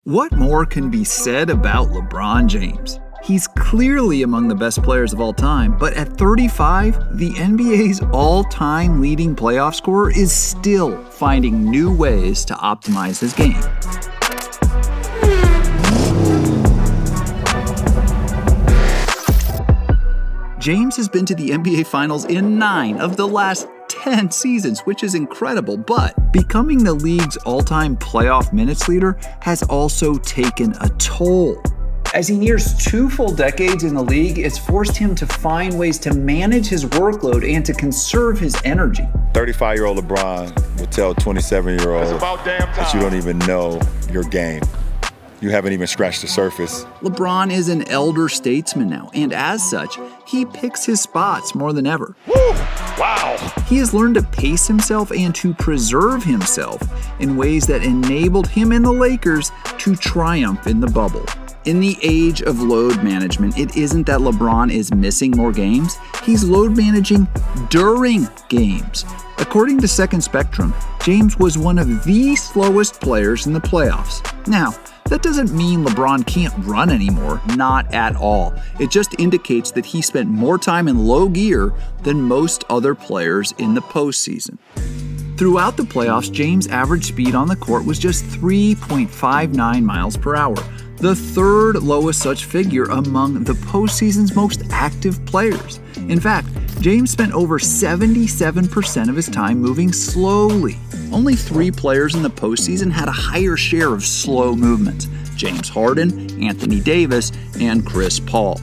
What more can be said about LeBron James? He's clearly among the best players of all time, but at 35, the NBA's all-time leading playoff scorer is still finding new ways to optimize his game. James has been to the NBA Finals in 9 of the last 10 seasons, which is incredible, but becoming the league's all-time playoff minutes leader has also taken a toll. As he nears 2 full decades in the league, it's forced him to find ways to manage his workload and to conserve his energy. 35-year-old LeBron will tell 27-year-old that you don't even know your game. You haven't even scratched the surface. LeBron is an elder statesman now, and as such, he picks his spots more than ever. Woo! Wow! He has learned to pace himself and to preserve himself in ways that enabled him and the Lakers to triumph in the bubble. In the age of load management, it isn't that LeBron is missing more games, he's load managing during games. According to Second Spectrum, James was one of the slowest players in the playoffs. Now, that doesn't mean LeBron can't run anymore, not at all. It just indicates that he spent more time in low gear than most other players in the postseason. Throughout the playoffs, James' average speed on the court was just 3.59 miles per hour, the third lowest such figure among the postseason's most active players. In fact, James spent over 77% of his time moving slowly. Only 3 players in the postseason had a higher share of slow movements: James Harden, Anthony Davis, and Chris Paul.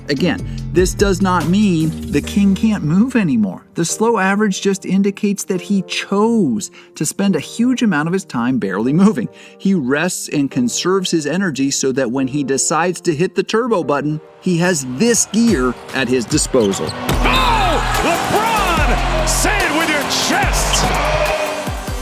Again, this does not mean the King can't move anymore. The slow average just indicates that he chose to spend a huge amount of his time barely moving. He rests and conserves his energy so that when he decides to hit the turbo button, he has this gear at his disposal. Oh! LeBron! Say it with your chest!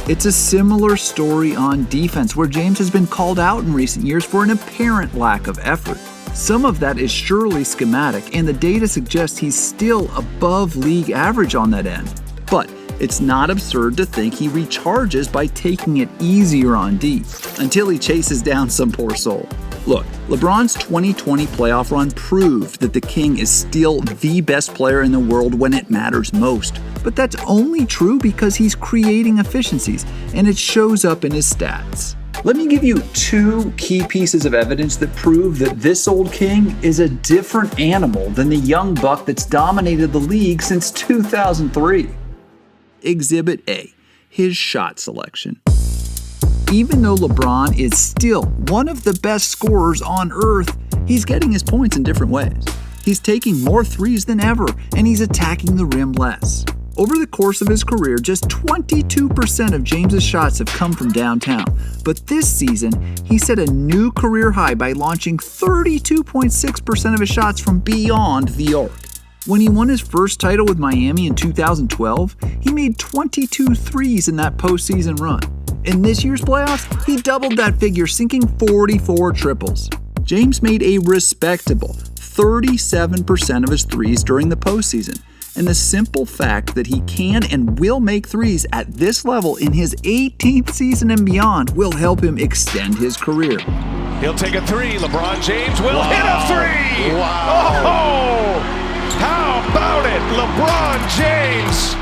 It's a similar story on defense, where James has been called out in recent years for an apparent lack of effort. Some of that is surely schematic, and the data suggests he's still above league average on that end. But it's not absurd to think he recharges by taking it easier on D, until he chases down some poor soul. Look, LeBron's 2020 playoff run proved that the King is still the best player in the world when it matters most. But that's only true because he's creating efficiencies, and it shows up in his stats. Let me give you 2 key pieces of evidence that prove that this old King is a different animal than the young buck that's dominated the league since 2003. Exhibit A, his shot selection. Even though LeBron is still one of the best scorers on earth, he's getting his points in different ways. He's taking more threes than ever, and he's attacking the rim less. Over the course of his career, just 22% of James's shots have come from downtown. But this season, he set a new career high by launching 32.6% of his shots from beyond the arc. When he won his first title with Miami in 2012, he made 22 threes in that postseason run. In this year's playoffs, he doubled that figure, sinking 44 triples. James made a respectable 37% of his threes during the postseason. And the simple fact that he can and will make threes at this level in his 18th season and beyond will help him extend his career. He'll take a 3. LeBron James will hit a 3! Wow. Oh! How about it, LeBron James?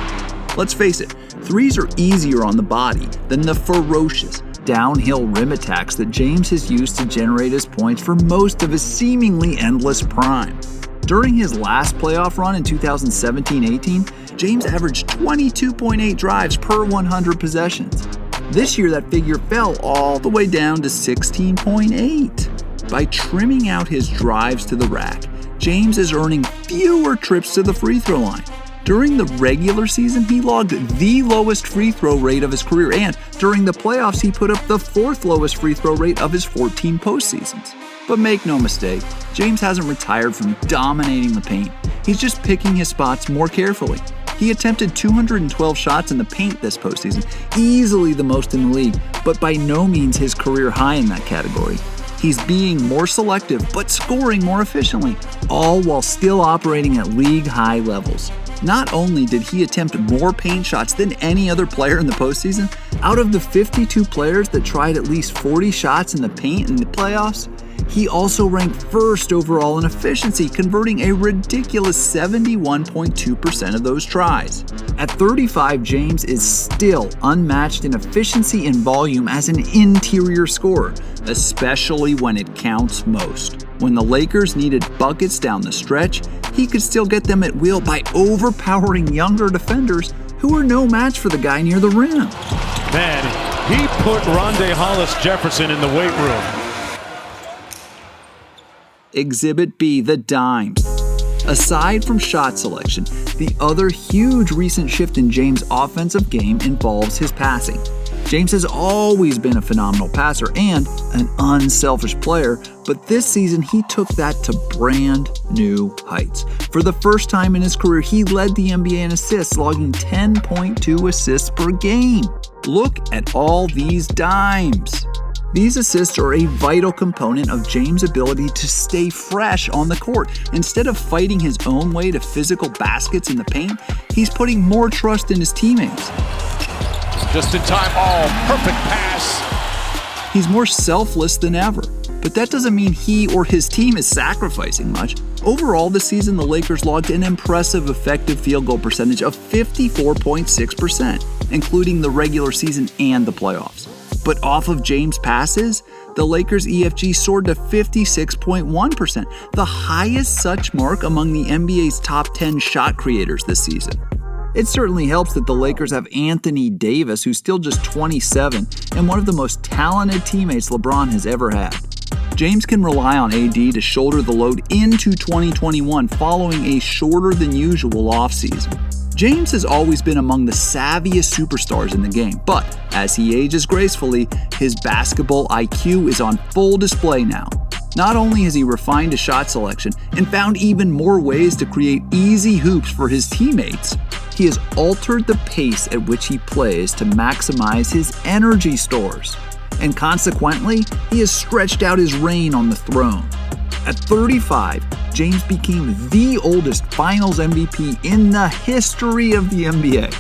Let's face it, threes are easier on the body than the ferocious downhill rim attacks that James has used to generate his points for most of his seemingly endless prime. During his last playoff run in 2017-18, James averaged 22.8 drives per 100 possessions. This year, that figure fell all the way down to 16.8. By trimming out his drives to the rack, James is earning fewer trips to the free throw line. During the regular season, he logged the lowest free throw rate of his career, and during the playoffs, he put up the 4th lowest free throw rate of his 14 postseasons. But make no mistake, James hasn't retired from dominating the paint. He's just picking his spots more carefully. He attempted 212 shots in the paint this postseason, easily the most in the league, but by no means his career high in that category. He's being more selective, but scoring more efficiently, all while still operating at league-high levels. Not only did he attempt more paint shots than any other player in the postseason, Out of the 52 players that tried at least 40 shots in the paint in the playoffs, he also ranked first overall in efficiency, converting a ridiculous 71.2% of those tries. At 35, James is still unmatched in efficiency and volume as an interior scorer, especially when it counts most. When the Lakers needed buckets down the stretch, he could still get them at will by overpowering younger defenders who were no match for the guy near the rim. Man, he put Rondé Hollis-Jefferson in the weight room. Exhibit B, the dimes. Aside from shot selection, the other huge recent shift in James' offensive game involves his passing. James has always been a phenomenal passer and an unselfish player, but this season he took that to brand new heights. For the first time in his career, he led the NBA in assists, logging 10.2 assists per game. Look at all these dimes. These assists are a vital component of James' ability to stay fresh on the court. Instead of fighting his own way to physical baskets in the paint, he's putting more trust in his teammates. Just in time, perfect pass. He's more selfless than ever, but that doesn't mean he or his team is sacrificing much. Overall this season, the Lakers logged an impressive effective field goal percentage of 54.6%, including the regular season and the playoffs. But off of James' passes, the Lakers' EFG soared to 56.1%, the highest such mark among the NBA's top 10 shot creators this season. It certainly helps that the Lakers have Anthony Davis, who's still just 27, and one of the most talented teammates LeBron has ever had. James can rely on AD to shoulder the load into 2021 following a shorter than usual offseason. James has always been among the savviest superstars in the game, but as he ages gracefully, his basketball IQ is on full display now. Not only has he refined his shot selection and found even more ways to create easy hoops for his teammates, he has altered the pace at which he plays to maximize his energy stores. And consequently, he has stretched out his reign on the throne. At 35, James became the oldest Finals MVP in the history of the NBA.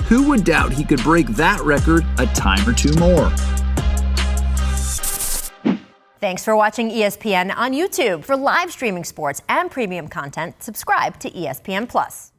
Who would doubt he could break that record a time or two more? Thanks for watching ESPN on YouTube. For live streaming sports and premium content, subscribe to ESPN+.